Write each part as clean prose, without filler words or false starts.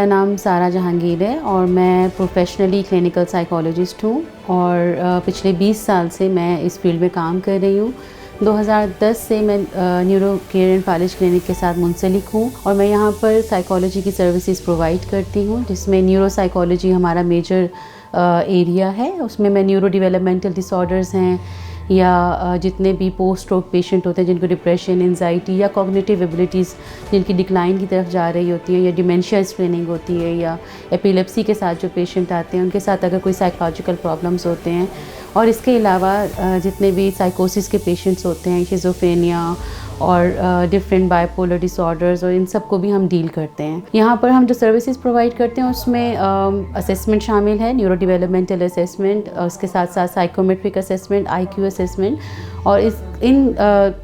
मेरा नाम सारा जहांगीर है और मैं प्रोफेशनली क्लिनिकल साइकोलॉजिस्ट हूँ और पिछले 20 साल से मैं इस फील्ड में काम कर रही हूँ। 2010 से मैं न्यूरो केयर एंड फालिज क्लिनिक के साथ मुंसलिक हूँ और मैं यहाँ पर साइकोलॉजी की सर्विसेज प्रोवाइड करती हूँ, जिसमें न्यूरो साइकोलॉजी हमारा मेजर एरिया है। उसमें मैं न्यूरो डेवलपमेंटल डिसऑर्डर्स हैं या जितने भी पोस्ट स्ट्रोक पेशेंट होते हैं जिनको डिप्रेशन, एंजाइटी या कॉग्निटिव एबिलिटीज़ जिनकी डिक्लाइन की तरफ जा रही होती है, या डिमेंशिया स्क्रीनिंग होती है, या एपिलेप्सी के साथ जो पेशेंट आते हैं उनके साथ अगर कोई साइकोलॉजिकल प्रॉब्लम्स होते हैं, और इसके अलावा जितने भी साइकोसिस के पेशेंट्स होते हैं, शिज़ोफ्रेनिया और डिफरेंट बाइपोलर डिसऑर्डर्स, और इन सब को भी हम डील करते हैं। यहाँ पर हम जो सर्विसेज प्रोवाइड करते हैं उसमें असेसमेंट शामिल है, न्यूरो डेवलपमेंटल असेसमेंट, उसके साथ साथ साइकोमेट्रिक असेसमेंट, IQ असेसमेंट, और इन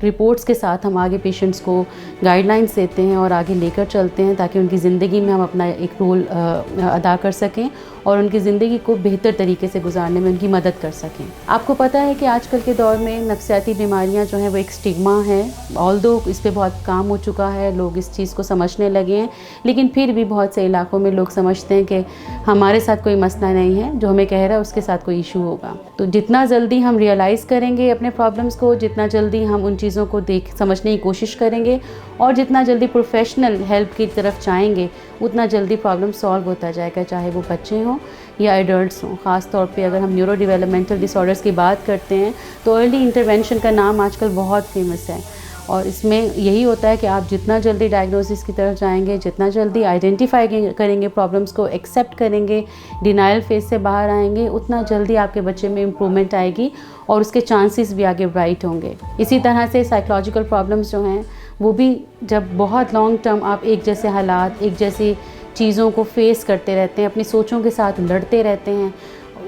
रिपोर्ट्स के साथ हम आगे पेशेंट्स को गाइडलाइंस देते हैं और आगे लेकर चलते हैं ताकि उनकी ज़िंदगी में हम अपना एक रोल अदा कर सकें और उनकी ज़िंदगी को बेहतर तरीके से गुजारने में उनकी मदद कर सकें। आपको पता है कि आजकल के दौर में नफ्सियाती बीमारियां जो हैं वो एक स्टिग्मा है। ऑल्दो इस पे बहुत काम हो चुका है, लोग इस चीज़ को समझने लगे हैं, लेकिन फिर भी बहुत से इलाकों में लोग समझते हैं कि हमारे साथ कोई मसला नहीं है, जो हमें कह रहा है उसके साथ कोई इशू होगा। तो जितना जल्दी हम रियलाइज़ करेंगे अपने प्रॉब्लम्स को, जितना जल्दी हम उन चीज़ों को समझने की कोशिश करेंगे और जितना जल्दी प्रोफेशनल हेल्प की तरफ जाएंगे, उतना जल्दी प्रॉब्लम सॉल्व होता जाएगा, चाहे वो बच्चे हों या एडल्ट्स हों। ख़ास तौर पे अगर हम न्यूरो डेवलपमेंटल डिसऑर्डर्स की बात करते हैं तो अर्ली इंटरवेंशन का नाम आजकल बहुत फेमस है, और इसमें यही होता है कि आप जितना जल्दी डायग्नोसिस की तरफ जाएंगे, जितना जल्दी आइडेंटिफाई करेंगे, प्रॉब्लम्स को एक्सेप्ट करेंगे, डिनाइल फेज से बाहर आएंगे, उतना जल्दी आपके बच्चे में इम्प्रूवमेंट आएगी और उसके चांसेस भी आगे ब्राइट होंगे। इसी तरह से साइकोलॉजिकल प्रॉब्लम्स जो हैं वो भी जब बहुत लॉन्ग टर्म आप एक जैसे हालात, एक जैसी चीज़ों को फेस करते रहते हैं, अपनी सोचों के साथ लड़ते रहते हैं,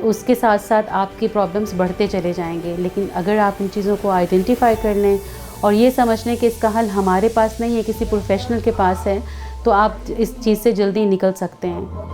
उसके साथ साथ आपकी प्रॉब्लम्स बढ़ते चले जाएंगे। लेकिन अगर आप इन चीज़ों को आइडेंटिफाई कर लें और ये समझ लें कि इसका हल हमारे पास नहीं है, किसी प्रोफेशनल के पास है, तो आप इस चीज़ से जल्दी निकल सकते हैं।